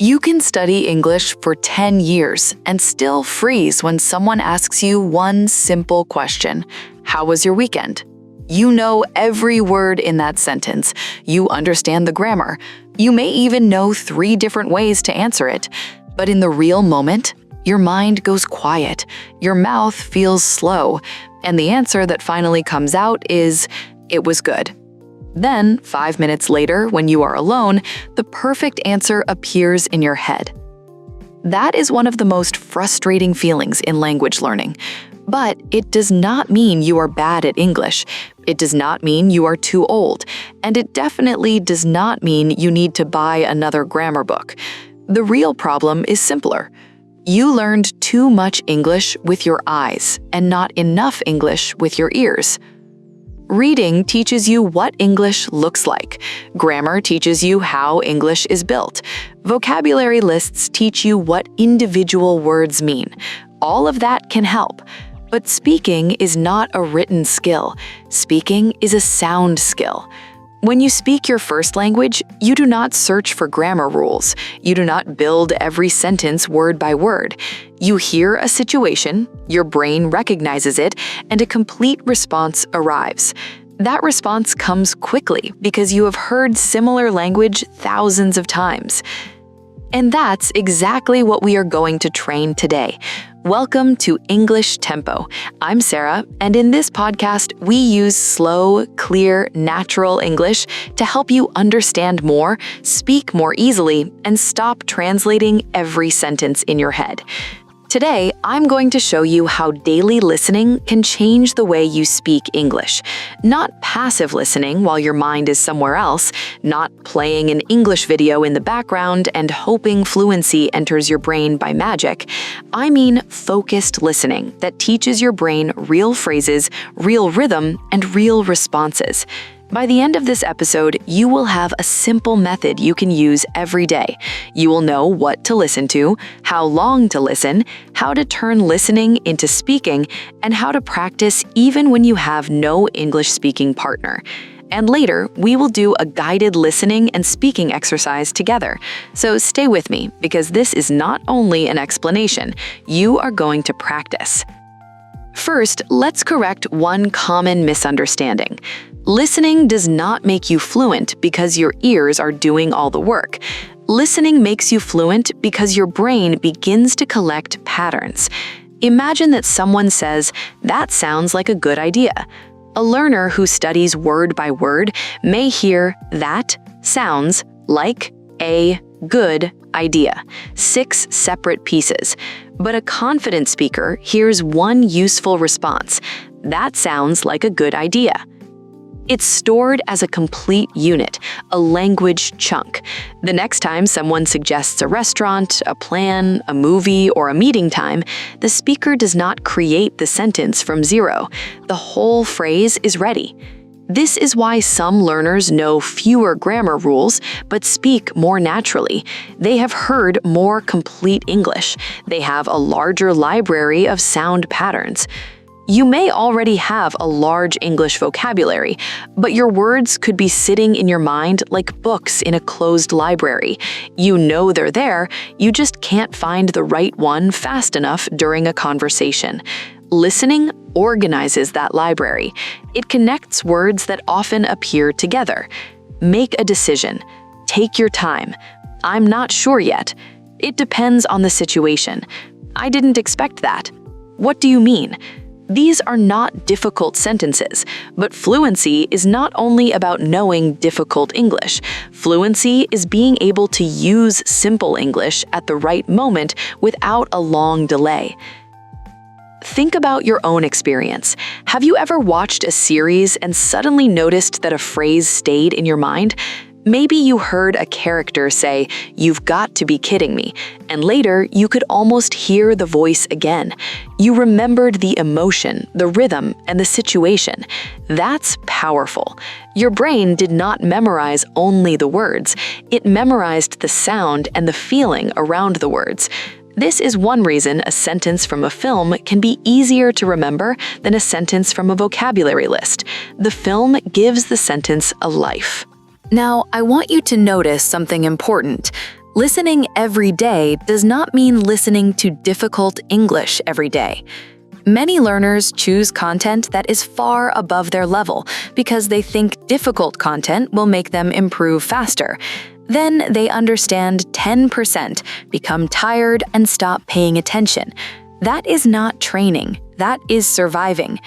You can study English for 10 years and still freeze when someone asks you one simple question. How was your weekend? You know every word in that sentence. You understand the grammar. You may even know 3 different ways to answer it. But in the real moment, your mind goes quiet, your mouth feels slow, and the answer that finally comes out is, "It was good." Then, 5 minutes later, when you are alone, the perfect answer appears in your head. That is one of the most frustrating feelings in language learning. But it does not mean you are bad at English. It does not mean you are too old. And it definitely does not mean you need to buy another grammar book. The real problem is simpler. You learned too much English with your eyes and not enough English with your ears. Reading teaches you what English looks like. Grammar teaches you how English is built. Vocabulary lists teach you what individual words mean. All of that can help. But speaking is not a written skill. Speaking is a sound skill. When you speak your first language, you do not search for grammar rules. You do not build every sentence word by word. You hear a situation, your brain recognizes it, and a complete response arrives. That response comes quickly because you have heard similar language thousands of times. And that's exactly what we are going to train today. Welcome to English Tempo. I'm Sara, and in this podcast, we use slow, clear, natural English to help you understand more, speak more easily, and stop translating every sentence in your head. Today, I'm going to show you how daily listening can change the way you speak English. Not passive listening while your mind is somewhere else, not playing an English video in the background and hoping fluency enters your brain by magic. I mean focused listening that teaches your brain real phrases, real rhythm, and real responses. By the end of this episode, you will have a simple method you can use every day. You will know what to listen to, how long to listen, how to turn listening into speaking, and how to practice even when you have no English-speaking partner. And later, we will do a guided listening and speaking exercise together. So stay with me, because this is not only an explanation, you are going to practice. First, let's correct one common misunderstanding. Listening does not make you fluent because your ears are doing all the work. Listening makes you fluent because your brain begins to collect patterns. Imagine that someone says, "That sounds like a good idea." A learner who studies word by word may hear "that sounds like a good idea," 6 separate pieces. But a confident speaker hears one useful response, "That sounds like a good idea." It's stored as a complete unit, a language chunk. The next time someone suggests a restaurant, a plan, a movie, or a meeting time, the speaker does not create the sentence from zero. The whole phrase is ready. This is why some learners know fewer grammar rules but speak more naturally. They have heard more complete English. They have a larger library of sound patterns. You may already have a large English vocabulary, but your words could be sitting in your mind like books in a closed library. You know they're there, you just can't find the right one fast enough during a conversation. Listening organizes that library. It connects words that often appear together. Make a decision. Take your time. I'm not sure yet. It depends on the situation. I didn't expect that. What do you mean? These are not difficult sentences, but fluency is not only about knowing difficult English. Fluency is being able to use simple English at the right moment without a long delay. Think about your own experience. Have you ever watched a series and suddenly noticed that a phrase stayed in your mind? Maybe you heard a character say, "You've got to be kidding me," and later you could almost hear the voice again. You remembered the emotion, the rhythm, and the situation. That's powerful. Your brain did not memorize only the words. It memorized the sound and the feeling around the words. This is one reason a sentence from a film can be easier to remember than a sentence from a vocabulary list. The film gives the sentence a life. Now, I want you to notice something important. Listening every day does not mean listening to difficult English every day. Many learners choose content that is far above their level because they think difficult content will make them improve faster. Then they understand 10%, become tired, and stop paying attention. That is not training. That is surviving.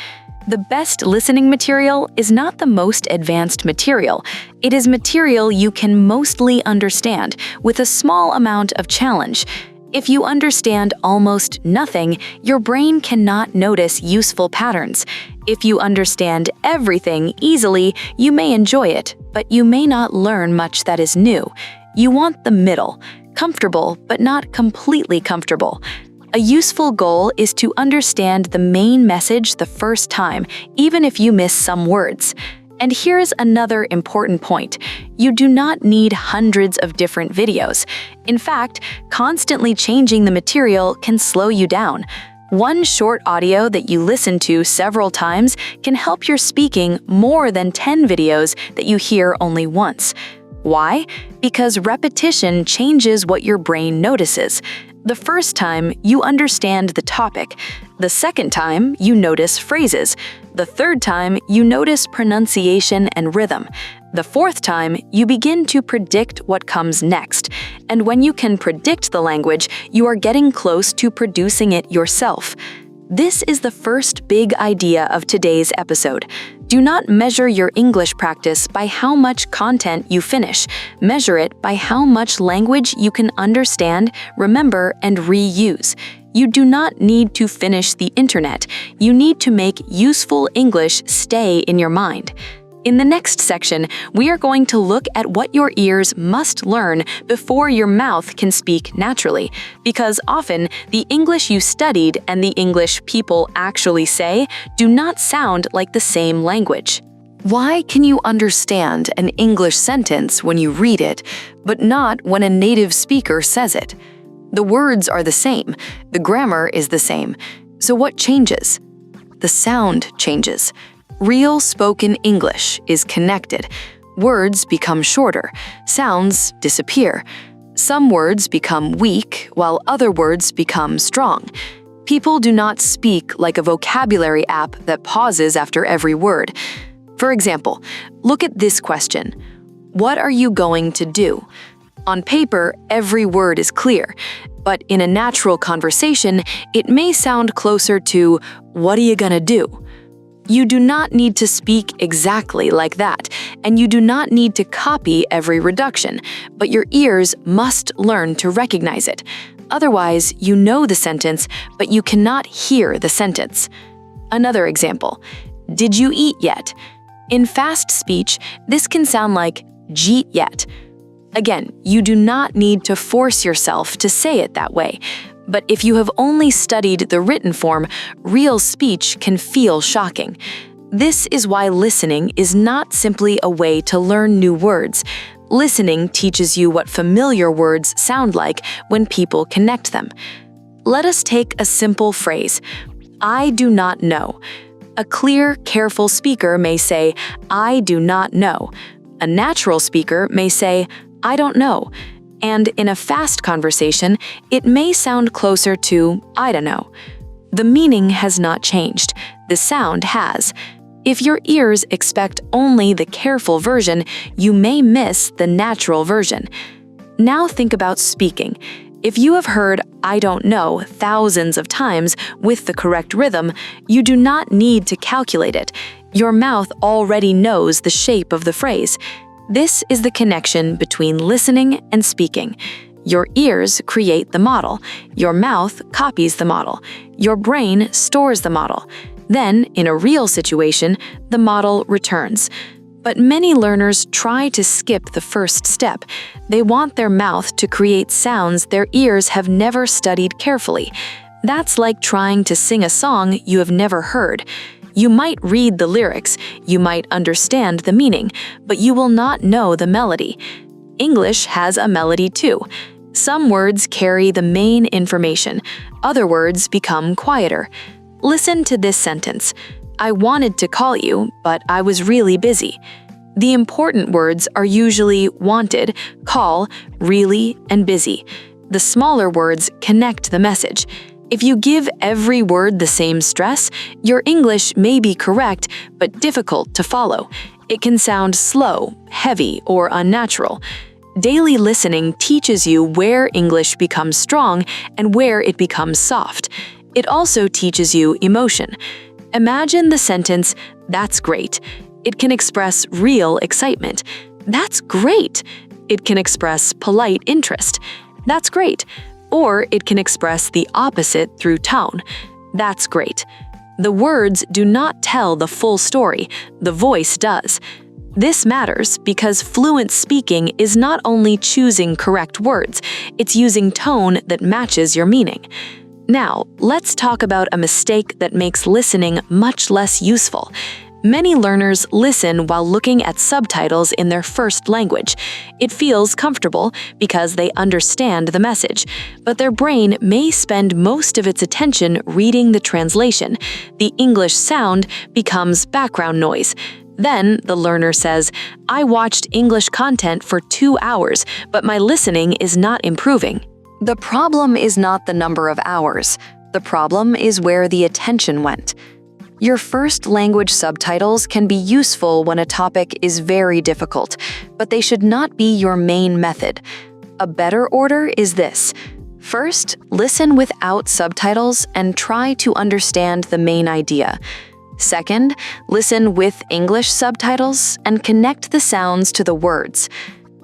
The best listening material is not the most advanced material. It is material you can mostly understand with a small amount of challenge. If you understand almost nothing, your brain cannot notice useful patterns. If you understand everything easily, you may enjoy it, but you may not learn much that is new. You want the middle, comfortable but not completely comfortable. A useful goal is to understand the main message the first time, even if you miss some words. And here's another important point. You do not need hundreds of different videos. In fact, constantly changing the material can slow you down. One short audio that you listen to several times can help your speaking more than 10 videos that you hear only once. Why? Because repetition changes what your brain notices. The first time, you understand the topic. The second time, you notice phrases. The third time, you notice pronunciation and rhythm. The fourth time, you begin to predict what comes next. And when you can predict the language, you are getting close to producing it yourself. This is the first big idea of today's episode. Do not measure your English practice by how much content you finish. Measure it by how much language you can understand, remember, and reuse. You do not need to finish the internet. You need to make useful English stay in your mind. In the next section, we are going to look at what your ears must learn before your mouth can speak naturally, because often the English you studied and the English people actually say do not sound like the same language. Why can you understand an English sentence when you read it, but not when a native speaker says it? The words are the same, the grammar is the same. So what changes? The sound changes. Real spoken English is connected. Words become shorter, sounds disappear. Some words become weak, while other words become strong. People do not speak like a vocabulary app that pauses after every word. For example, look at this question. What are you going to do? On paper, every word is clear, but in a natural conversation, it may sound closer to, what are you gonna do? You do not need to speak exactly like that, and you do not need to copy every reduction, but your ears must learn to recognize it. Otherwise, you know the sentence, but you cannot hear the sentence. Another example. Did you eat yet? In fast speech, this can sound like, jeet yet. Again, you do not need to force yourself to say it that way. But if you have only studied the written form, real speech can feel shocking. This is why listening is not simply a way to learn new words. Listening teaches you what familiar words sound like when people connect them. Let us take a simple phrase. I do not know. A clear, careful speaker may say, I do not know. A natural speaker may say, I don't know. And in a fast conversation, it may sound closer to, I don't know. The meaning has not changed. The sound has. If your ears expect only the careful version, you may miss the natural version. Now think about speaking. If you have heard I don't know thousands of times with the correct rhythm, you do not need to calculate it. Your mouth already knows the shape of the phrase. This is the connection between listening and speaking. Your ears create the model. Your mouth copies the model. Your brain stores the model. Then, in a real situation, the model returns. But many learners try to skip the first step. They want their mouth to create sounds their ears have never studied carefully. That's like trying to sing a song you have never heard. You might read the lyrics, you might understand the meaning, but you will not know the melody. English has a melody too. Some words carry the main information, other words become quieter. Listen to this sentence. I wanted to call you, but I was really busy. The important words are usually wanted, call, really, and busy. The smaller words connect the message. If you give every word the same stress, your English may be correct but difficult to follow. It can sound slow, heavy, or unnatural. Daily listening teaches you where English becomes strong and where it becomes soft. It also teaches you emotion. Imagine the sentence, "That's great." It can express real excitement. "That's great." It can express polite interest. "That's great." Or it can express the opposite through tone. "That's great." The words do not tell the full story, the voice does. This matters because fluent speaking is not only choosing correct words, it's using tone that matches your meaning. Now, let's talk about a mistake that makes listening much less useful. Many learners listen while looking at subtitles in their first language. It feels comfortable because they understand the message, but their brain may spend most of its attention reading the translation. The English sound becomes background noise. Then the learner says, "I watched English content for 2 hours, but my listening is not improving." The problem is not the number of hours. The problem is where the attention went. Your first language subtitles can be useful when a topic is very difficult, but they should not be your main method. A better order is this. First, listen without subtitles and try to understand the main idea. Second, listen with English subtitles and connect the sounds to the words.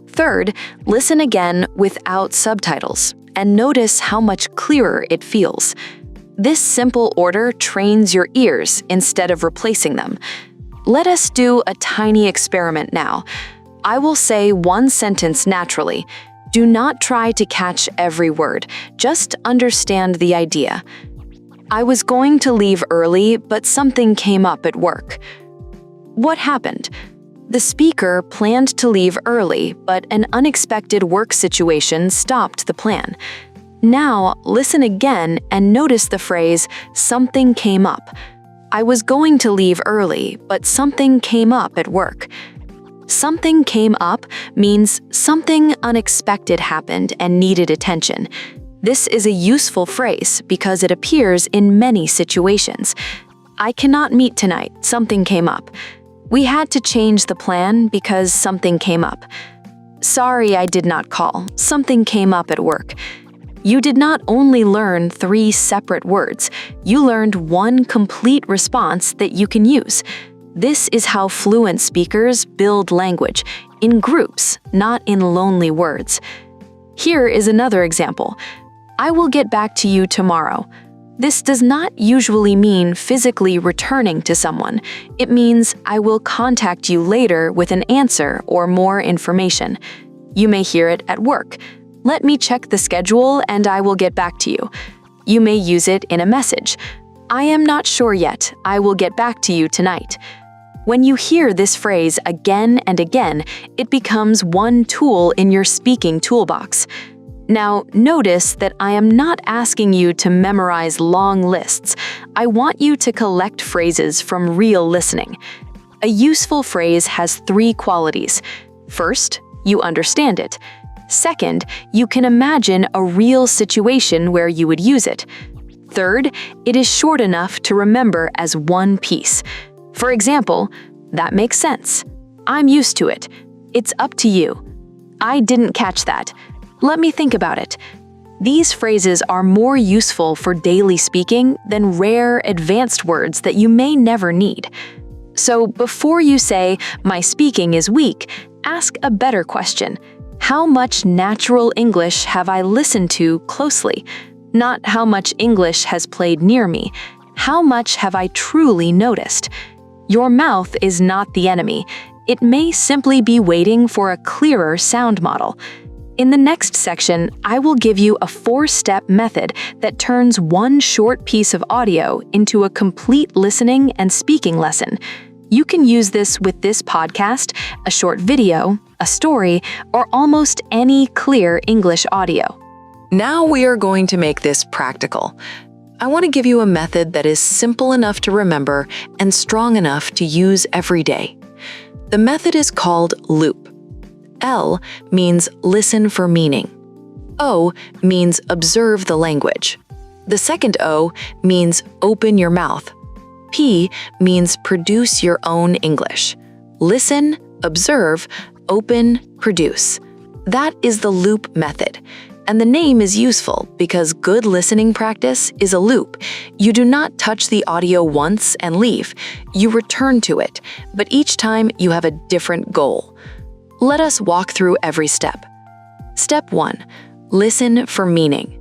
Third, listen again without subtitles and notice how much clearer it feels. This simple order trains your ears instead of replacing them. Let us do a tiny experiment now. I will say one sentence naturally. Do not try to catch every word, just understand the idea. I was going to leave early, but something came up at work. What happened? The speaker planned to leave early, but an unexpected work situation stopped the plan. Now, listen again and notice the phrase, "something came up." I was going to leave early, but something came up at work. Something came up means something unexpected happened and needed attention. This is a useful phrase because it appears in many situations. I cannot meet tonight, something came up. We had to change the plan because something came up. Sorry I did not call, something came up at work. You did not only learn 3 separate words, you learned one complete response that you can use. This is how fluent speakers build language, in groups, not in lonely words. Here is another example. I will get back to you tomorrow. This does not usually mean physically returning to someone. It means I will contact you later with an answer or more information. You may hear it at work. Let me check the schedule and I will get back to you. You may use it in a message. I am not sure yet. I will get back to you tonight. When you hear this phrase again and again, it becomes one tool in your speaking toolbox. Now, notice that I am not asking you to memorize long lists. I want you to collect phrases from real listening. A useful phrase has 3 qualities. First, you understand it. Second, you can imagine a real situation where you would use it. Third, it is short enough to remember as one piece. For example, that makes sense. I'm used to it. It's up to you. I didn't catch that. Let me think about it. These phrases are more useful for daily speaking than rare, advanced words that you may never need. So before you say, "My speaking is weak," ask a better question. How much natural English have I listened to closely? Not how much English has played near me. How much have I truly noticed? Your mouth is not the enemy. It may simply be waiting for a clearer sound model. In the next section, I will give you a 4-step method that turns one short piece of audio into a complete listening and speaking lesson. You can use this with this podcast, a short video, a story, or almost any clear English audio. Now we are going to make this practical. I want to give you a method that is simple enough to remember and strong enough to use every day. The method is called loop. L means listen for meaning. O means observe the language. The second O means open your mouth. P means produce your own English. Listen, observe, open, produce. That is the loop method. And the name is useful because good listening practice is a loop. You do not touch the audio once and leave. You return to it, but each time you have a different goal. Let us walk through every step. Step 1. Listen for meaning.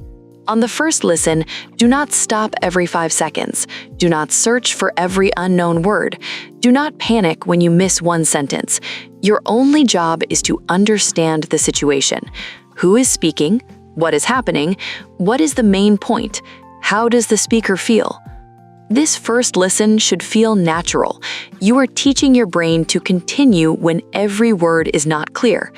On the first listen, do not stop every 5 seconds. Do not search for every unknown word. Do not panic when you miss one sentence. Your only job is to understand the situation. Who is speaking? What is happening? What is the main point? How does the speaker feel? This first listen should feel natural. You are teaching your brain to continue when every word is not clear.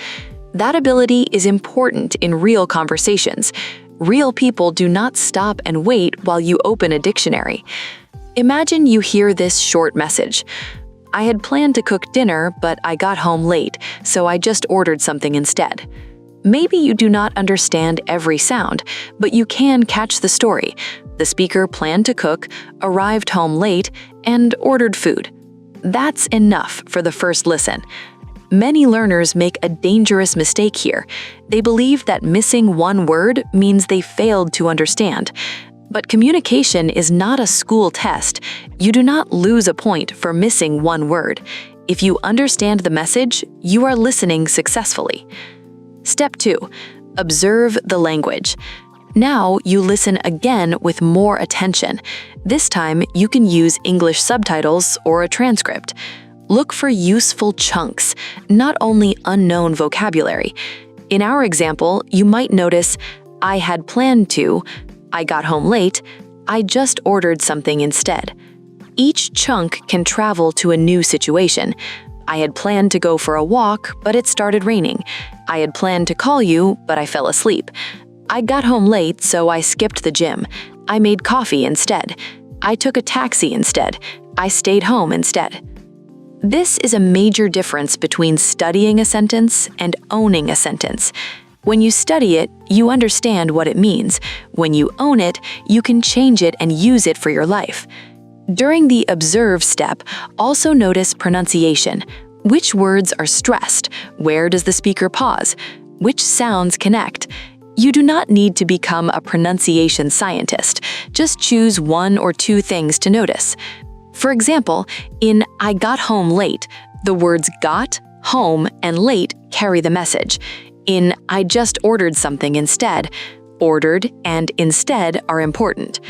That ability is important in real conversations. Real people do not stop and wait while you open a dictionary. Imagine you hear this short message. I had planned to cook dinner, but I got home late, so I just ordered something instead. Maybe you do not understand every sound, but you can catch the story. The speaker planned to cook, arrived home late, and ordered food. That's enough for the first listen. Many learners make a dangerous mistake here. They believe that missing one word means they failed to understand. But communication is not a school test. You do not lose a point for missing one word. If you understand the message, you are listening successfully. Step 2. Observe the language. Now you listen again with more attention. This time you can use English subtitles or a transcript. Look for useful chunks, not only unknown vocabulary. In our example, you might notice, I had planned to, I got home late, I just ordered something instead. Each chunk can travel to a new situation. I had planned to go for a walk, but it started raining. I had planned to call you, but I fell asleep. I got home late, so I skipped the gym. I made coffee instead. I took a taxi instead. I stayed home instead. This is a major difference between studying a sentence and owning a sentence. When you study it, you understand what it means. When you own it, you can change it and use it for your life. During the observe step, also notice pronunciation. Which words are stressed? Where does the speaker pause? Which sounds connect? You do not need to become a pronunciation scientist. Just choose 1 or 2 things to notice. For example, in I got home late, the words got, home, and late carry the message. In I just ordered something instead, ordered and instead are important.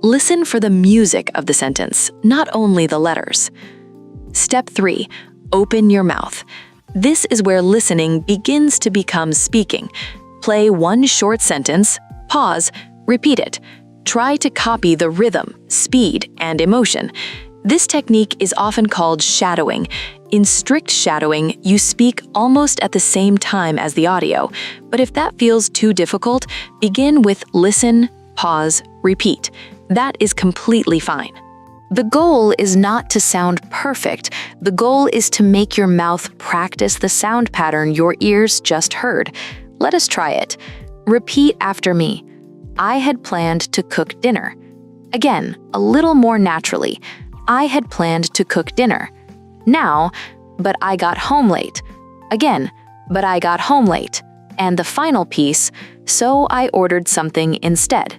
Listen for the music of the sentence, not only the letters. Step 3. Open your mouth. This is where listening begins to become speaking. Play one short sentence, pause, repeat it. Try to copy the rhythm, speed, and emotion. This technique is often called shadowing. In strict shadowing, you speak almost at the same time as the audio. But if that feels too difficult, begin with listen, pause, repeat. That is completely fine. The goal is not to sound perfect. The goal is to make your mouth practice the sound pattern your ears just heard. Let us try it. Repeat after me. I had planned to cook dinner. Again, a little more naturally. I had planned to cook dinner. Now, but I got home late. Again, but I got home late. And the final piece, so I ordered something instead.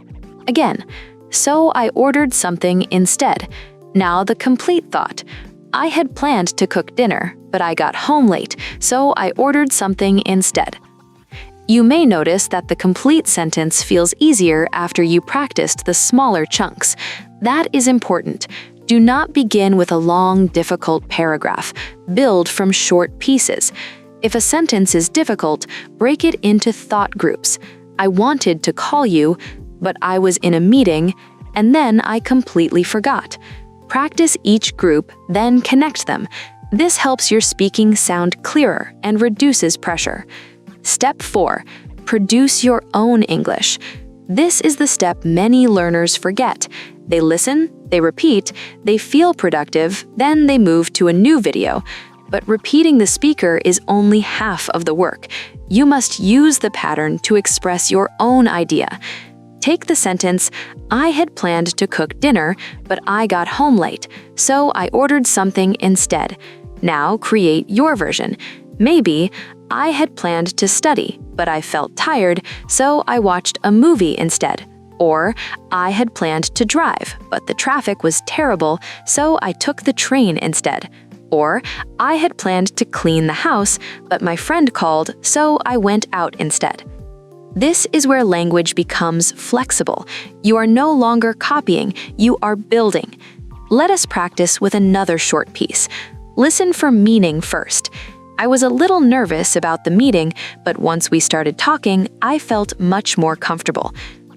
Again, so I ordered something instead. Now the complete thought. I had planned to cook dinner, but I got home late, so I ordered something instead. You may notice that the complete sentence feels easier after you practiced the smaller chunks. That is important. Do not begin with a long, difficult paragraph. Build from short pieces. If a sentence is difficult, break it into thought groups. I wanted to call you, but I was in a meeting, and then I completely forgot. Practice each group, then connect them. This helps your speaking sound clearer and reduces pressure. Step 4. Produce your own English. This is the step many learners forget. They listen, they repeat, they feel productive, then they move to a new video. But repeating the speaker is only half of the work. You must use the pattern to express your own idea. Take the sentence, "I had planned to cook dinner, but I got home late, so I ordered something instead." Now create your version. Maybe, "I had planned to study, but I felt tired, so I watched a movie instead." Or, "I had planned to drive, but the traffic was terrible, so I took the train instead." Or, "I had planned to clean the house, but my friend called, so I went out instead." This is where language becomes flexible. You are no longer copying, you are building. Let us practice with another short piece. Listen for meaning first. "I was a little nervous about the meeting, but once we started talking, I felt much more comfortable."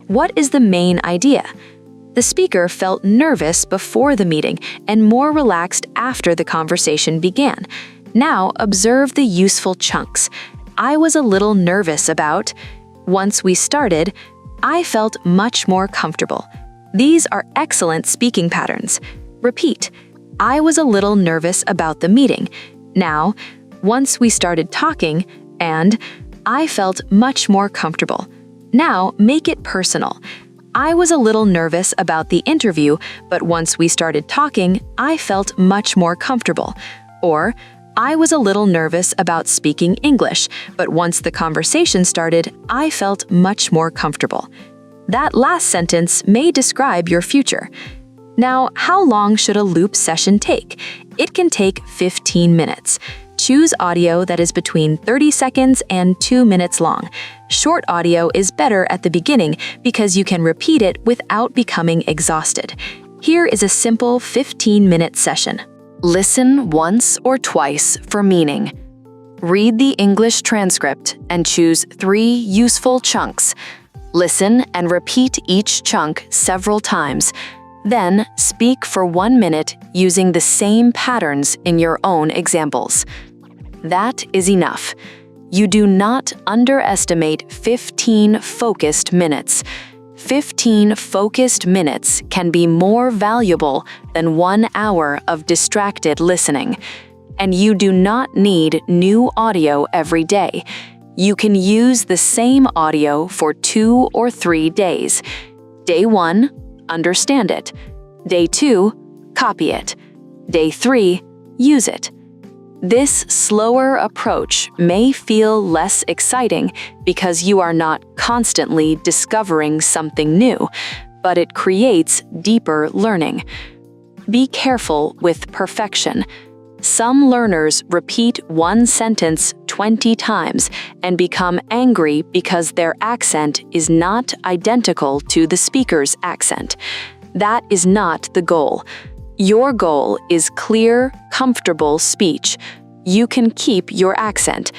What is the main idea? The speaker felt nervous before the meeting and more relaxed after the conversation began. Now observe the useful chunks. "I was a little nervous about." Once we started, "I felt much more comfortable." These are excellent speaking patterns. Repeat. "I was a little nervous about the meeting." Now, "Once we started talking," and "I felt much more comfortable." Now make it personal. "I was a little nervous about the interview, but once we started talking, I felt much more comfortable." Or, "I was a little nervous about speaking English, but once the conversation started, I felt much more comfortable." That last sentence may describe your future. Now, how long should a loop session take? It can take 15 minutes. Choose audio that is between 30 seconds and 2 minutes long. Short audio is better at the beginning because you can repeat it without becoming exhausted. Here is a simple 15-minute session. Listen once or twice for meaning. Read the English transcript and choose 3 useful chunks. Listen and repeat each chunk several times. Then speak for 1 minute using the same patterns in your own examples. That is enough. You do not underestimate 15 focused minutes. 15 focused minutes can be more valuable than 1 hour of distracted listening. And you do not need new audio every day. You can use the same audio for 2 or 3 days. Day 1, understand it. Day 2, copy it. Day 3, use it. This slower approach may feel less exciting because you are not constantly discovering something new, but it creates deeper learning. Be careful with perfection. Some learners repeat one sentence 20 times and become angry because their accent is not identical to the speaker's accent. That is not the goal. Your goal is clear, comfortable speech. You can keep your accent.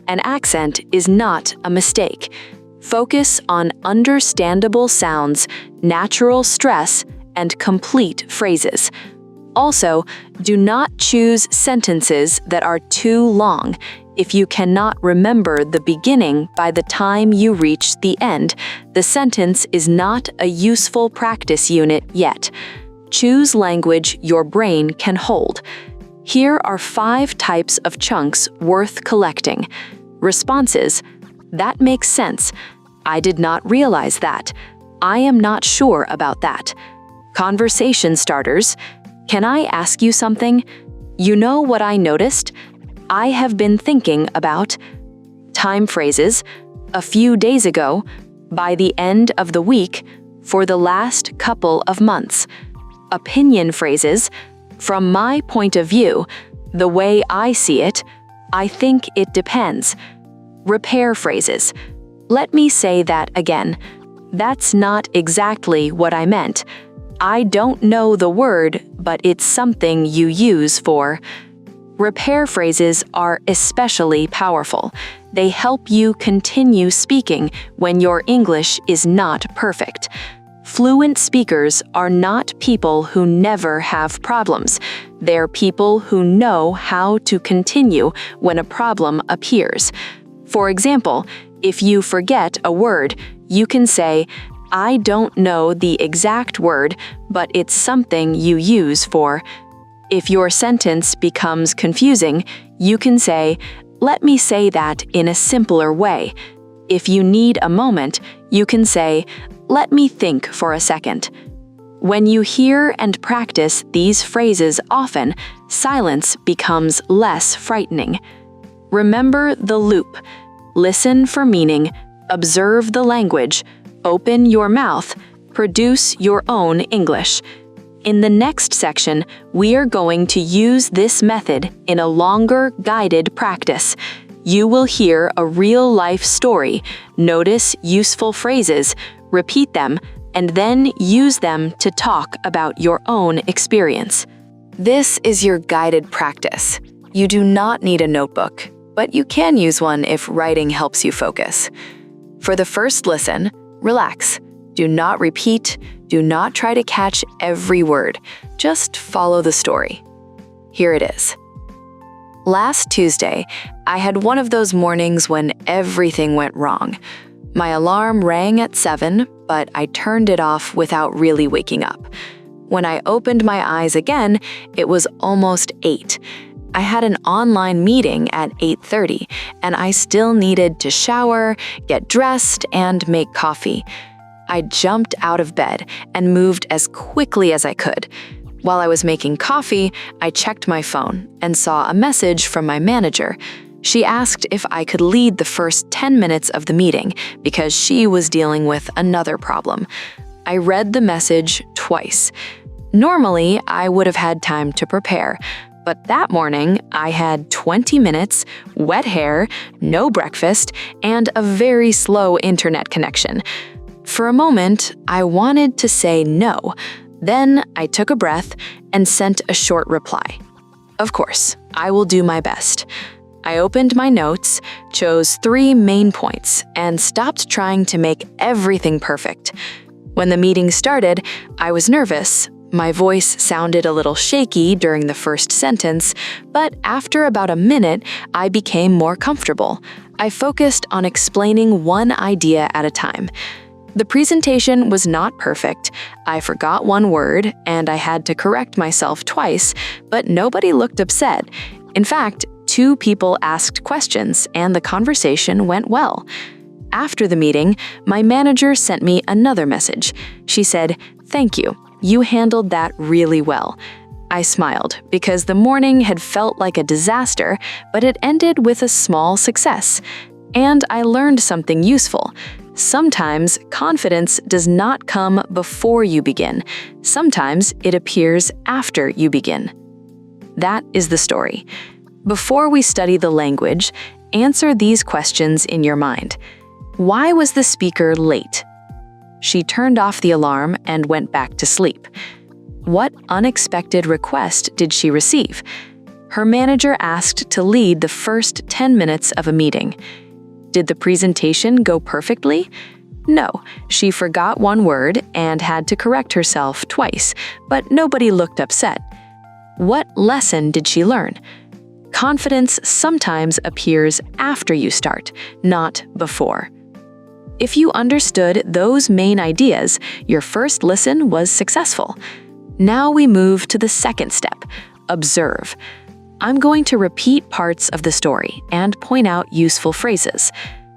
An accent is not a mistake. Focus on understandable sounds, natural stress, and complete phrases. Also, do not choose sentences that are too long. If you cannot remember the beginning by the time you reach the end, the sentence is not a useful practice unit yet. Choose language your brain can hold. Here are 5 types of chunks worth collecting. Responses: "That makes sense. I did not realize that. I am not sure about that." Conversation starters: "Can I ask you something? You know what I noticed? I have been thinking about." Time phrases: "A few days ago," "by the end of the week," "for the last couple of months." Opinion phrases: "From my point of view, the way I see it, I think it depends." Repair phrases: "Let me say that again. That's not exactly what I meant. I don't know the word, but it's something you use for." Repair phrases are especially powerful. They help you continue speaking when your English is not perfect. Fluent speakers are not people who never have problems. They're people who know how to continue when a problem appears. For example, if you forget a word, you can say, "I don't know the exact word, but it's something you use for." If your sentence becomes confusing, you can say, "Let me say that in a simpler way." If you need a moment, you can say, "Let me think for a second." When you hear and practice these phrases often, silence becomes less frightening. Remember the loop. Listen for meaning, observe the language, open your mouth, produce your own English. In the next section, we are going to use this method in a longer, guided practice. You will hear a real-life story, notice useful phrases, repeat them, and then use them to talk about your own experience. This is your guided practice. You do not need a notebook, but you can use one if writing helps you focus. For the first listen, relax. Do not repeat. Do not try to catch every word. Just follow the story. Here it is. Last Tuesday, I had one of those mornings when everything went wrong. My alarm rang at 7, but I turned it off without really waking up. When I opened my eyes again, it was almost 8. I had an online meeting at 8:30, and I still needed to shower, get dressed, and make coffee. I jumped out of bed and moved as quickly as I could. While I was making coffee, I checked my phone and saw a message from my manager. She asked if I could lead the first 10 minutes of the meeting because she was dealing with another problem. I read the message twice. Normally, I would have had time to prepare, but that morning, I had 20 minutes, wet hair, no breakfast, and a very slow internet connection. For a moment, I wanted to say no. Then I took a breath and sent a short reply. Of course, I will do my best. I opened my notes, chose 3 main points, and stopped trying to make everything perfect. When the meeting started, I was nervous. My voice sounded a little shaky during the first sentence, but after about a minute, I became more comfortable. I focused on explaining one idea at a time. The presentation was not perfect. I forgot one word, and I had to correct myself twice, but nobody looked upset. In fact, 2 people asked questions, and the conversation went well. After the meeting, my manager sent me another message. She said, "Thank you. You handled that really well." I smiled because the morning had felt like a disaster, but it ended with a small success. And I learned something useful. Sometimes confidence does not come before you begin. Sometimes it appears after you begin. That is the story. Before we study the language, answer these questions in your mind. Why was the speaker late? She turned off the alarm and went back to sleep. What unexpected request did she receive? Her manager asked to lead the first 10 minutes of a meeting. Did the presentation go perfectly? No, she forgot one word and had to correct herself twice, but nobody looked upset. What lesson did she learn? Confidence sometimes appears after you start, not before. If you understood those main ideas, your first listen was successful. Now we move to the second step, observe. I'm going to repeat parts of the story and point out useful phrases.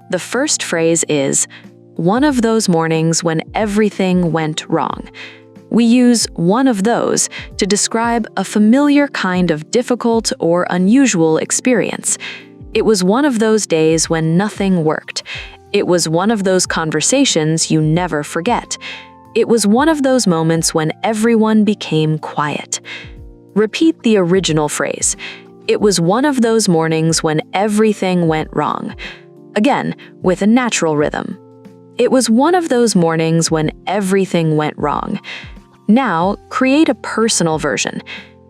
The first phrase is, "One of those mornings when everything went wrong." We use "one of those" to describe a familiar kind of difficult or unusual experience. It was one of those days when nothing worked. It was one of those conversations you never forget. It was one of those moments when everyone became quiet. Repeat the original phrase. It was one of those mornings when everything went wrong. Again, with a natural rhythm. It was one of those mornings when everything went wrong. Now, create a personal version.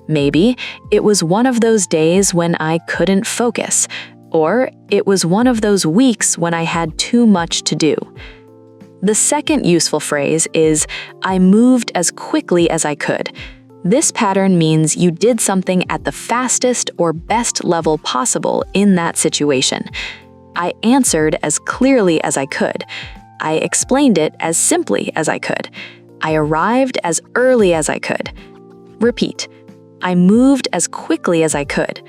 Maybe it was one of those days when I couldn't focus, or it was one of those weeks when I had too much to do. The second useful phrase is, I moved as quickly as I could. This pattern means you did something at the fastest or best level possible in that situation. I answered as clearly as I could. I explained it as simply as I could. I arrived as early as I could. Repeat. I moved as quickly as I could.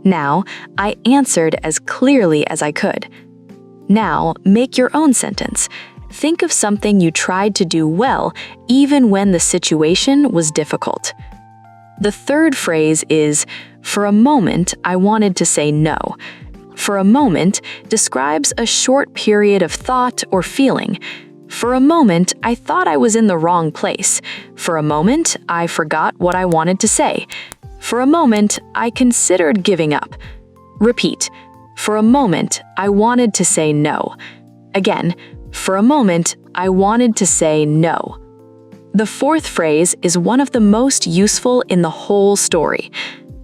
Now, I answered as clearly as I could. Now, make your own sentence. Think of something you tried to do well, even when the situation was difficult. The third phrase is, for a moment, I wanted to say no. For a moment describes a short period of thought or feeling. For a moment, I thought I was in the wrong place. For a moment, I forgot what I wanted to say. For a moment, I considered giving up. Repeat. For a moment, I wanted to say no. Again, for a moment, I wanted to say no. The fourth phrase is one of the most useful in the whole story.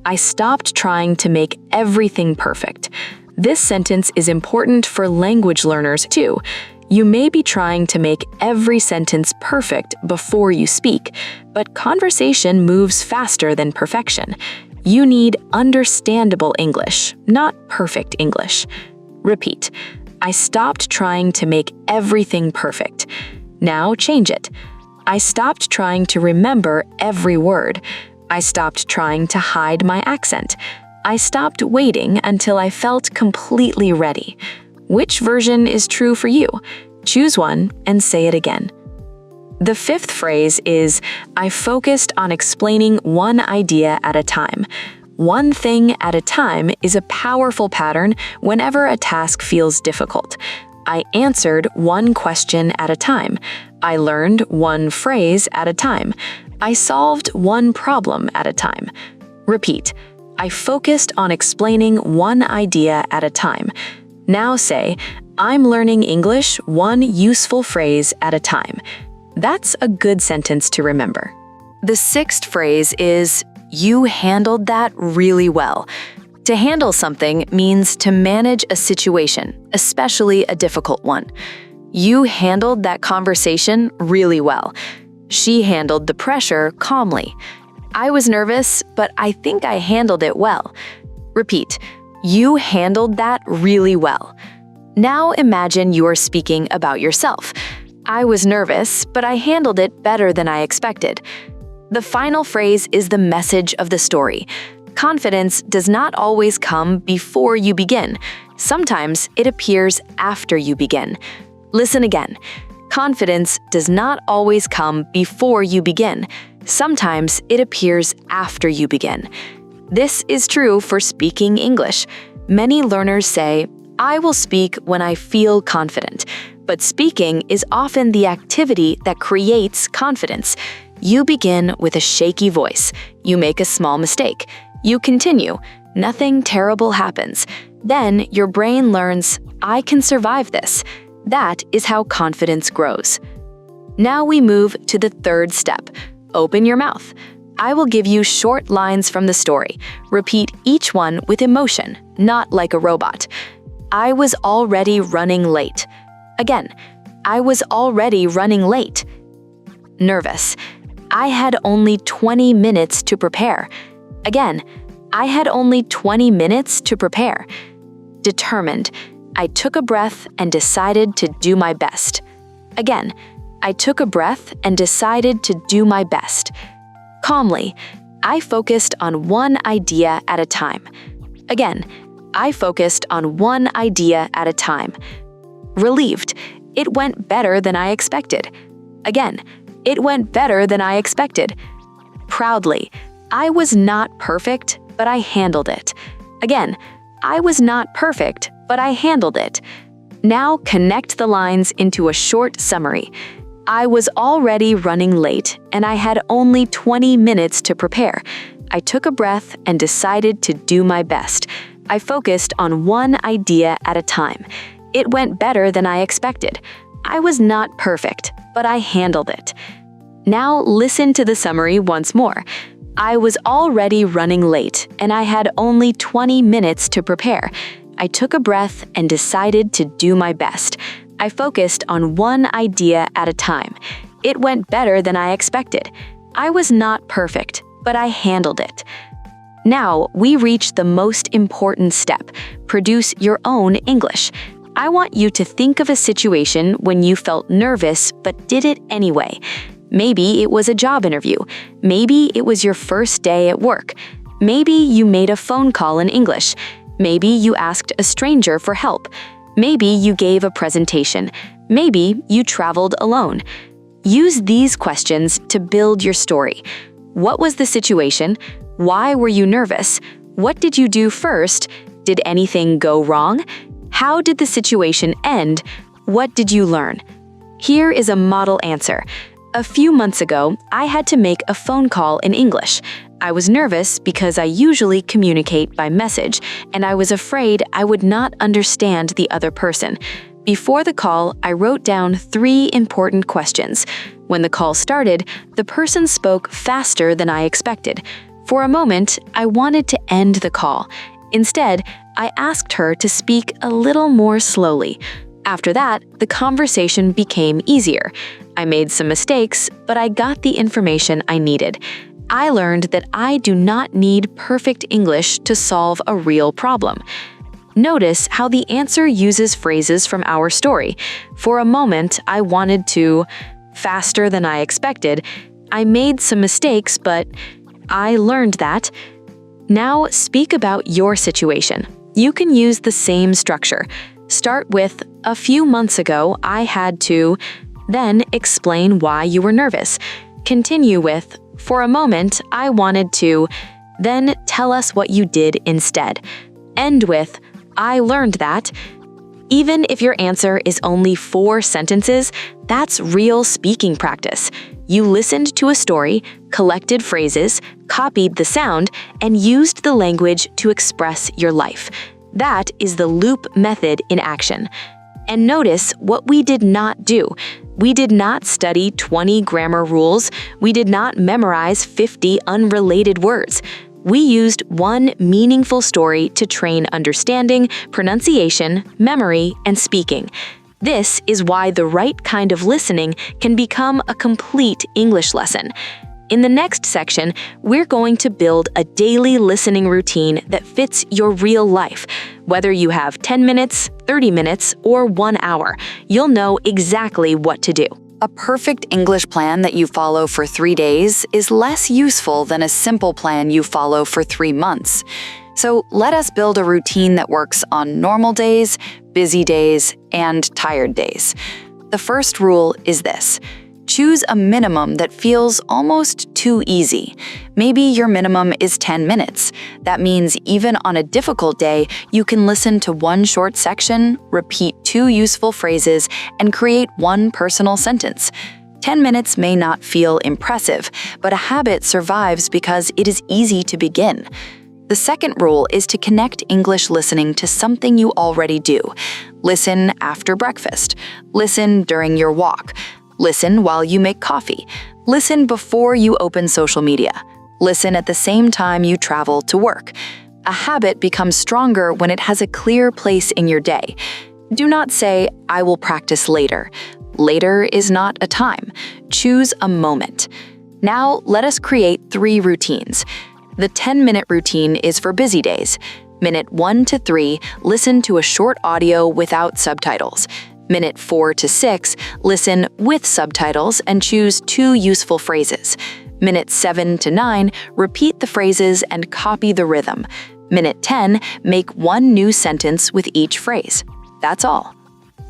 I stopped trying to make everything perfect. This sentence is important for language learners too. You may be trying to make every sentence perfect before you speak, but conversation moves faster than perfection. You need understandable English, not perfect English. Repeat. I stopped trying to make everything perfect. Now change it. I stopped trying to remember every word. I stopped trying to hide my accent. I stopped waiting until I felt completely ready. Which version is true for you? Choose one and say it again. The fifth phrase is, I focused on explaining one idea at a time. One thing at a time is a powerful pattern whenever a task feels difficult. I answered one question at a time. I learned one phrase at a time. I solved one problem at a time. Repeat. I focused on explaining one idea at a time. Now say, I'm learning English one useful phrase at a time. That's a good sentence to remember. The sixth phrase is, you handled that really well. To handle something means to manage a situation, especially a difficult one. You handled that conversation really well. She handled the pressure calmly. I was nervous, but I think I handled it well. Repeat. You handled that really well. Now imagine you are speaking about yourself. I was nervous, but I handled it better than I expected. The final phrase is the message of the story. Confidence does not always come before you begin. Sometimes it appears after you begin. Listen again. Confidence does not always come before you begin. Sometimes it appears after you begin. This is true for speaking English. Many learners say, I will speak when I feel confident. But speaking is often the activity that creates confidence. You begin with a shaky voice. You make a small mistake. You continue. Nothing terrible happens. Then your brain learns, I can survive this. That is how confidence grows. Now we move to the third step. Open your mouth. I will give you short lines from the story. Repeat each one with emotion, not like a robot. I was already running late. Again, I was already running late. Nervous. I had only 20 minutes to prepare. Again, I had only 20 minutes to prepare. Determined. I took a breath and decided to do my best. Again, I took a breath and decided to do my best. Calmly. I focused on one idea at a time. Again, I focused on one idea at a time. Relieved. It went better than I expected. Again, it went better than I expected. Proudly. I was not perfect, but I handled it. Again, I was not perfect, but I handled it. Now connect the lines into a short summary. I was already running late, and I had only 20 minutes to prepare. I took a breath and decided to do my best. I focused on one idea at a time. It went better than I expected. I was not perfect, but I handled it. Now listen to the summary once more. I was already running late, and I had only 20 minutes to prepare. I took a breath and decided to do my best. I focused on one idea at a time. It went better than I expected. I was not perfect, but I handled it. Now we reach the most important step. Produce your own English. I want you to think of a situation when you felt nervous but did it anyway. Maybe it was a job interview. Maybe it was your first day at work. Maybe you made a phone call in English. Maybe you asked a stranger for help. Maybe you gave a presentation. Maybe you traveled alone. Use these questions to build your story. What was the situation? Why were you nervous? What did you do first? Did anything go wrong? How did the situation end? What did you learn? Here is a model answer. A few months ago, I had to make a phone call in English. I was nervous because I usually communicate by message, and I was afraid I would not understand the other person. Before the call, I wrote down 3 important questions. When the call started, the person spoke faster than I expected. For a moment, I wanted to end the call. Instead, I asked her to speak a little more slowly. After that, the conversation became easier. I made some mistakes, but I got the information I needed. I learned that I do not need perfect English to solve a real problem. Notice how the answer uses phrases from our story. For a moment, I wanted to, faster than I expected. I made some mistakes, but I learned that. Now speak about your situation. You can use the same structure. Start with, a few months ago, I had to, then explain why you were nervous. Continue with, for a moment, I wanted to, then tell us what you did instead. End with, I learned that. Even if your answer is only 4 sentences, that's real speaking practice. You listened to a story, collected phrases, copied the sound, and used the language to express your life. That is the loop method in action. And notice what we did not do. We did not study 20 grammar rules. We did not memorize 50 unrelated words. We used one meaningful story to train understanding, pronunciation, memory, and speaking. This is why the right kind of listening can become a complete English lesson. In the next section, we're going to build a daily listening routine that fits your real life. Whether you have 10 minutes, 30 minutes, or 1 hour, you'll know exactly what to do. A perfect English plan that you follow for 3 days is less useful than a simple plan you follow for 3 months. So let us build a routine that works on normal days, busy days, and tired days. The first rule is this. Choose a minimum that feels almost too easy. Maybe your minimum is 10 minutes. That means even on a difficult day, you can listen to 1 short section, repeat 2 useful phrases, and create 1 personal sentence. 10 minutes may not feel impressive, but a habit survives because it is easy to begin. The second rule is to connect English listening to something you already do. Listen after breakfast. Listen during your walk. Listen while you make coffee. Listen before you open social media. Listen at the same time you travel to work. A habit becomes stronger when it has a clear place in your day. Do not say, I will practice later. Later is not a time. Choose a moment. Now, let us create 3 routines. The 10-minute routine is for busy days. Minute 1 to 3, listen to a short audio without subtitles. Minute 4 to 6, listen with subtitles and choose 2 useful phrases. Minute 7 to 9, repeat the phrases and copy the rhythm. Minute 10, make 1 new sentence with each phrase. That's all.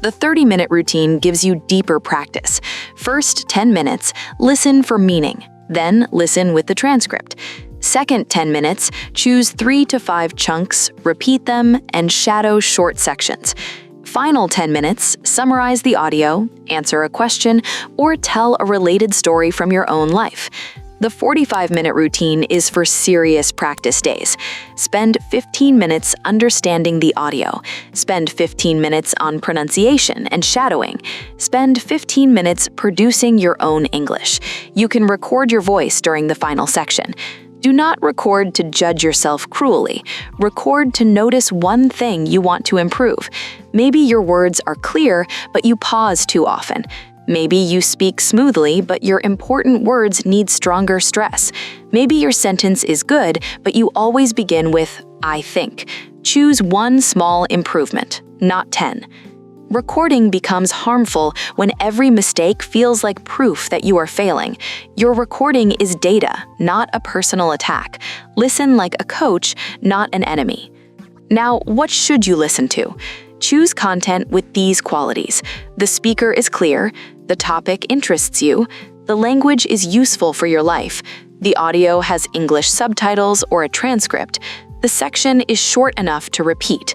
The 30-minute routine gives you deeper practice. First 10 minutes, listen for meaning. Then listen with the transcript. Second 10 minutes, choose 3 to 5 chunks, repeat them, and shadow short sections. Final 10 minutes, summarize the audio, answer a question, or tell a related story from your own life. The 45-minute routine is for serious practice days. Spend 15 minutes understanding the audio. Spend 15 minutes on pronunciation and shadowing. Spend 15 minutes producing your own English. You can record your voice during the final section. Do not record to judge yourself cruelly. Record to notice one thing you want to improve. Maybe your words are clear, but you pause too often. Maybe you speak smoothly, but your important words need stronger stress. Maybe your sentence is good, but you always begin with, I think. Choose 1 small improvement, not 10. Recording becomes harmful when every mistake feels like proof that you are failing. Your recording is data, not a personal attack. Listen like a coach, not an enemy. Now, what should you listen to? Choose content with these qualities. The speaker is clear, the topic interests you, the language is useful for your life, the audio has English subtitles or a transcript, the section is short enough to repeat.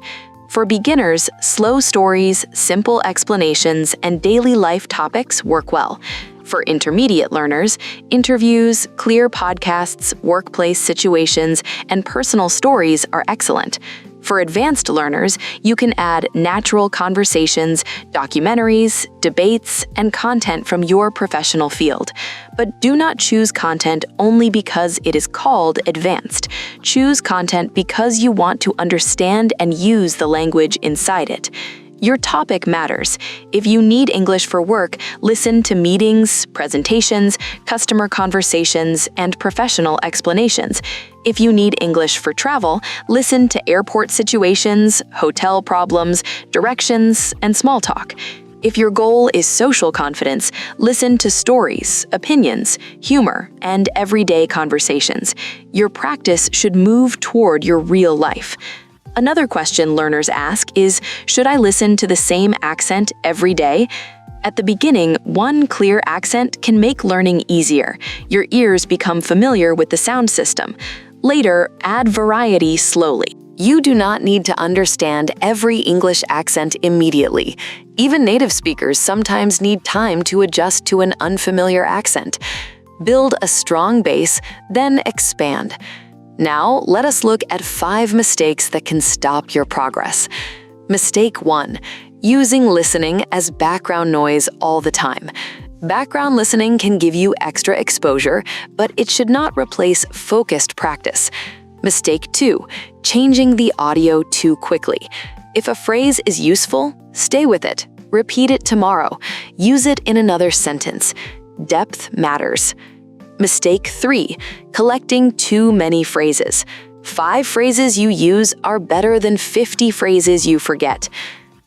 For beginners, slow stories, simple explanations, and daily life topics work well. For intermediate learners, interviews, clear podcasts, workplace situations, and personal stories are excellent. For advanced learners, you can add natural conversations, documentaries, debates, and content from your professional field. But do not choose content only because it is called advanced. Choose content because you want to understand and use the language inside it. Your topic matters. If you need English for work, listen to meetings, presentations, customer conversations, and professional explanations. If you need English for travel, listen to airport situations, hotel problems, directions, and small talk. If your goal is social confidence, listen to stories, opinions, humor, and everyday conversations. Your practice should move toward your real life. Another question learners ask is, should I listen to the same accent every day? At the beginning, one clear accent can make learning easier. Your ears become familiar with the sound system. Later, add variety slowly. You do not need to understand every English accent immediately. Even native speakers sometimes need time to adjust to an unfamiliar accent. Build a strong base, then expand. Now, let us look at 5 mistakes that can stop your progress. Mistake 1. Using listening as background noise all the time. Background listening can give you extra exposure, but it should not replace focused practice. Mistake 2. Changing the audio too quickly. If a phrase is useful, stay with it. Repeat it tomorrow. Use it in another sentence. Depth matters. Mistake 3. Collecting too many phrases. 5 phrases you use are better than 50 phrases you forget.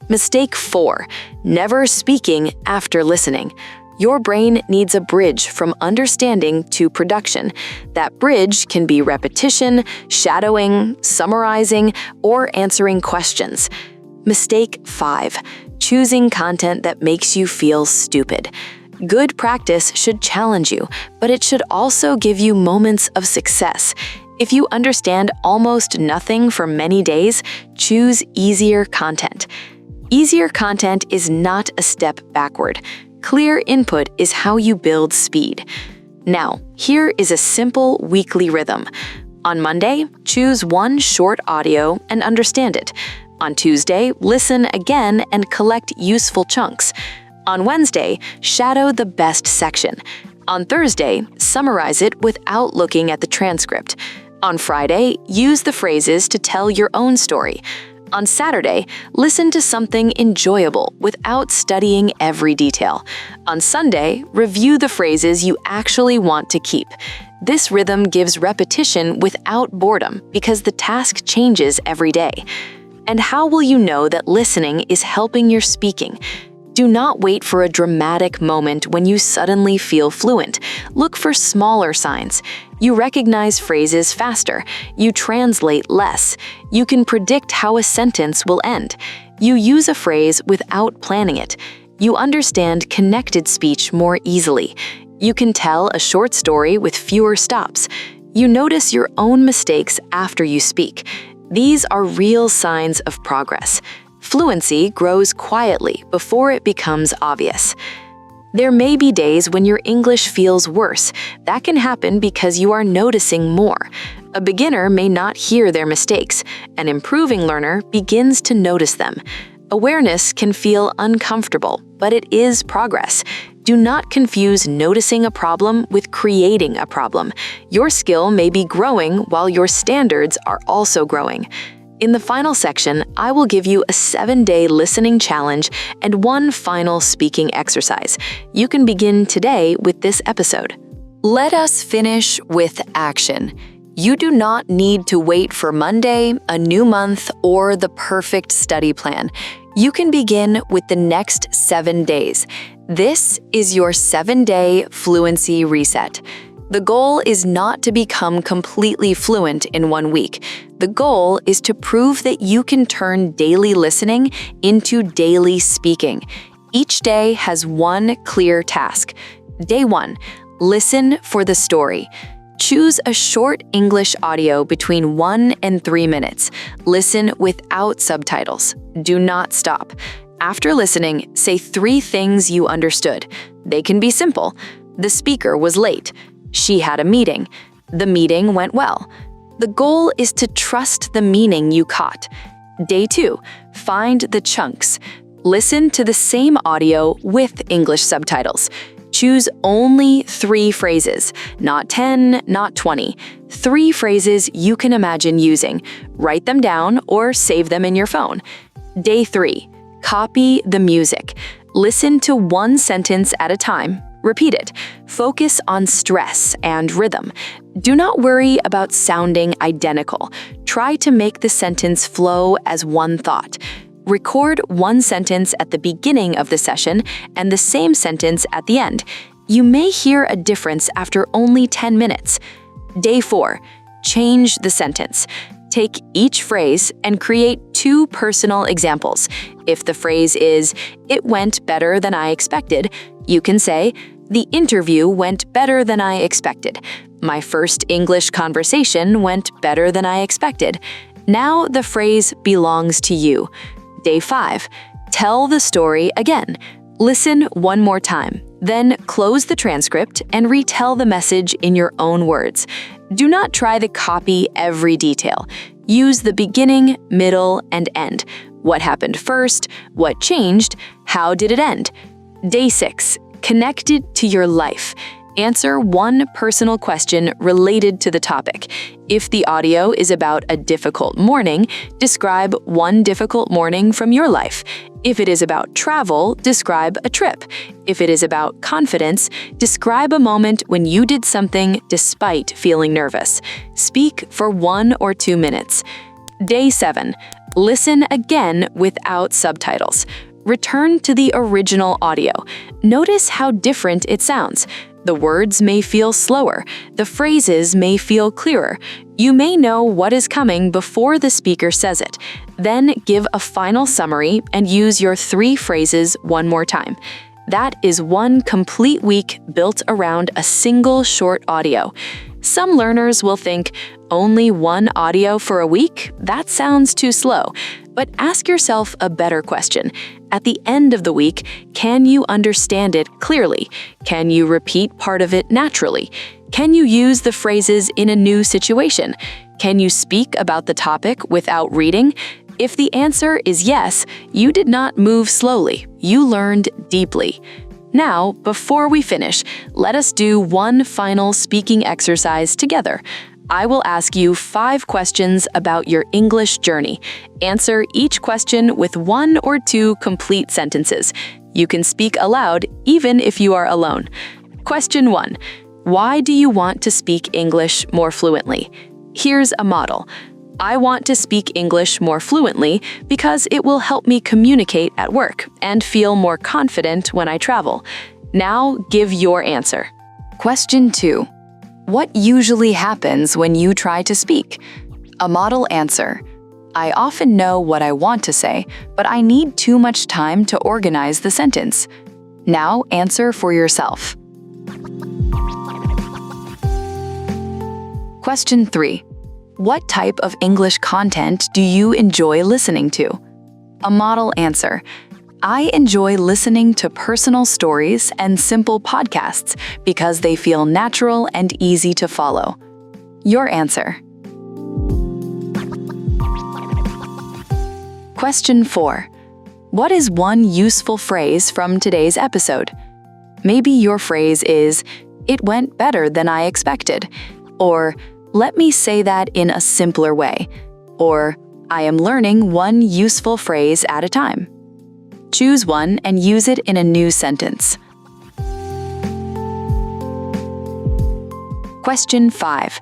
Mistake 4. Never speaking after listening. Your brain needs a bridge from understanding to production. That bridge can be repetition, shadowing, summarizing, or answering questions. Mistake 5. Choosing content that makes you feel stupid. Good practice should challenge you, but it should also give you moments of success. If you understand almost nothing for many days, choose easier content. Easier content is not a step backward. Clear input is how you build speed. Now, here is a simple weekly rhythm. On Monday, choose one short audio and understand it. On Tuesday, listen again and collect useful chunks. On Wednesday, shadow the best section. On Thursday, summarize it without looking at the transcript. On Friday, use the phrases to tell your own story. On Saturday, listen to something enjoyable without studying every detail. On Sunday, review the phrases you actually want to keep. This rhythm gives repetition without boredom because the task changes every day. And how will you know that listening is helping your speaking? Do not wait for a dramatic moment when you suddenly feel fluent. Look for smaller signs. You recognize phrases faster. You translate less. You can predict how a sentence will end. You use a phrase without planning it. You understand connected speech more easily. You can tell a short story with fewer stops. You notice your own mistakes after you speak. These are real signs of progress. Fluency grows quietly before it becomes obvious. There may be days when your English feels worse. That can happen because you are noticing more. A beginner may not hear their mistakes. An improving learner begins to notice them. Awareness can feel uncomfortable, but it is progress. Do not confuse noticing a problem with creating a problem. Your skill may be growing while your standards are also growing. In the final section, I will give you a 7-day listening challenge and one final speaking exercise. You can begin today with this episode. Let us finish with action. You do not need to wait for Monday, a new month, or the perfect study plan. You can begin with the next 7 days. This is your 7-day fluency reset. The goal is not to become completely fluent in 1 week. The goal is to prove that you can turn daily listening into daily speaking. Each day has one clear task. Day 1, listen for the story. Choose a short English audio between 1 and 3 minutes. Listen without subtitles. Do not stop. After listening, say 3 things you understood. They can be simple. The speaker was late. She had a meeting. The meeting went well. The goal is to trust the meaning you caught. Day 2, find the chunks. Listen to the same audio with English subtitles. Choose only 3 phrases, not 10, not 20. 3 phrases you can imagine using. Write them down or save them in your phone. Day 3, copy the music. Listen to 1 sentence at a time. Repeat it. Focus on stress and rhythm. Do not worry about sounding identical. Try to make the sentence flow as one thought. Record 1 sentence at the beginning of the session and the same sentence at the end. You may hear a difference after only 10 minutes. Day 4, change the sentence. Take each phrase and create 2 personal examples. If the phrase is, "It went better than I expected," you can say, "The interview went better than I expected. My first English conversation went better than I expected." Now the phrase belongs to you. Day 5, tell the story again. Listen 1 more time, then close the transcript and retell the message in your own words. Do not try to copy every detail. Use the beginning, middle, and end. What happened first? What changed? How did it end? Day 6, connected to your life. Answer 1 personal question related to the topic. If the audio is about a difficult morning, describe 1 difficult morning from your life. If it is about travel, describe a trip. If it is about confidence, describe a moment when you did something despite feeling nervous. Speak for 1 or 2 minutes. Day 7, listen again without subtitles. Return to the original audio. Notice how different it sounds. The words may feel slower. The phrases may feel clearer. You may know what is coming before the speaker says it. Then give a final summary and use your 3 phrases 1 more time. That is 1 complete week built around a single short audio. Some learners will think, only 1 audio for a week? That sounds too slow. But ask yourself a better question. At the end of the week, can you understand it clearly? Can you repeat part of it naturally? Can you use the phrases in a new situation? Can you speak about the topic without reading? If the answer is yes, you did not move slowly. You learned deeply. Now, before we finish, let us do 1 final speaking exercise together. I will ask you 5 questions about your English journey. Answer each question with 1 or 2 complete sentences. You can speak aloud even if you are alone. Question 1. Why do you want to speak English more fluently? Here's a model. I want to speak English more fluently because it will help me communicate at work and feel more confident when I travel. Now give your answer. Question 2. What usually happens when you try to speak? A model answer. I often know what I want to say, but I need too much time to organize the sentence. Now answer for yourself. Question 3. What type of English content do you enjoy listening to? A model answer. I enjoy listening to personal stories and simple podcasts because they feel natural and easy to follow. Your answer. Question 4. What is 1 useful phrase from today's episode? Maybe your phrase is, "It went better than I expected," or "Let me say that in a simpler way," or "I am learning 1 useful phrase at a time." Choose 1 and use it in a new sentence. Question 5.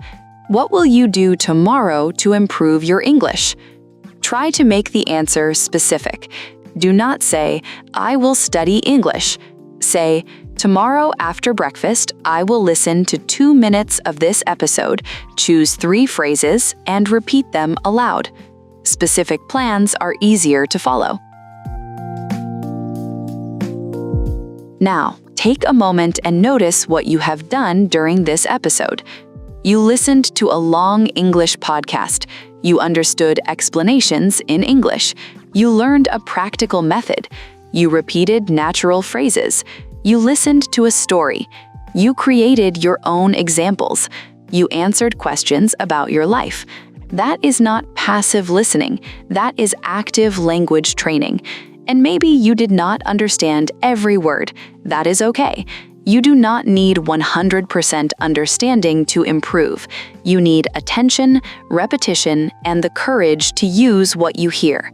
What will you do tomorrow to improve your English? Try to make the answer specific. Do not say, "I will study English." Say, "Tomorrow after breakfast, I will listen to 2 minutes of this episode, choose 3 phrases, and repeat them aloud." Specific plans are easier to follow. Now, take a moment and notice what you have done during this episode. You listened to a long English podcast. You understood explanations in English. You learned a practical method. You repeated natural phrases. You listened to a story. You created your own examples. You answered questions about your life. That is not passive listening. That is active language training. And maybe you did not understand every word. That is okay. You do not need 100% understanding to improve. You need attention, repetition, and the courage to use what you hear.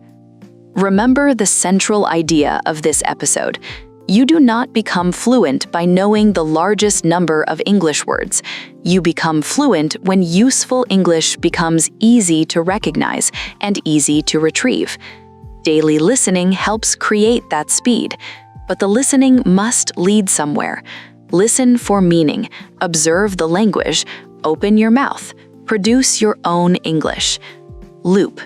Remember the central idea of this episode. You do not become fluent by knowing the largest number of English words. You become fluent when useful English becomes easy to recognize and easy to retrieve. Daily listening helps create that speed, but the listening must lead somewhere. Listen for meaning, observe the language, open your mouth, produce your own English. Loop.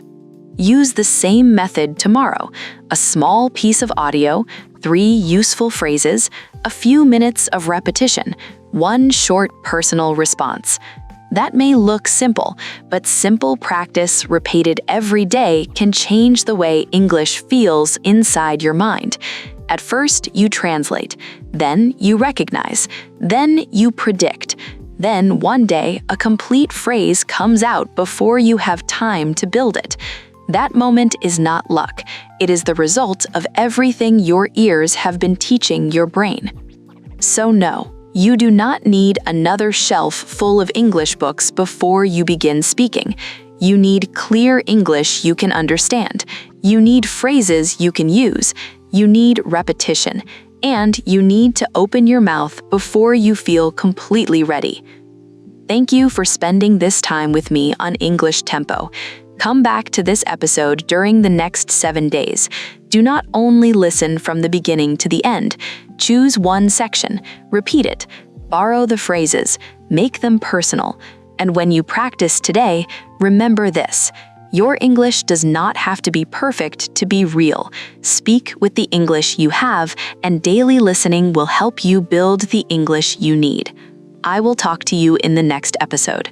Use the same method tomorrow. A small piece of audio, 3 useful phrases, a few minutes of repetition, 1 short personal response. That may look simple, but simple practice repeated every day can change the way English feels inside your mind. At first, you translate, then you recognize, then you predict. Then one day, a complete phrase comes out before you have time to build it. That moment is not luck. It is the result of everything your ears have been teaching your brain. So no, you do not need another shelf full of English books before you begin speaking. You need clear English you can understand. You need phrases you can use. You need repetition. And you need to open your mouth before you feel completely ready. Thank you for spending this time with me on English Tempo. Come back to this episode during the next 7 days. Do not only listen from the beginning to the end. Choose one section, repeat it, borrow the phrases, make them personal. And when you practice today, remember this: your English does not have to be perfect to be real. Speak with the English you have, and daily listening will help you build the English you need. I will talk to you in the next episode.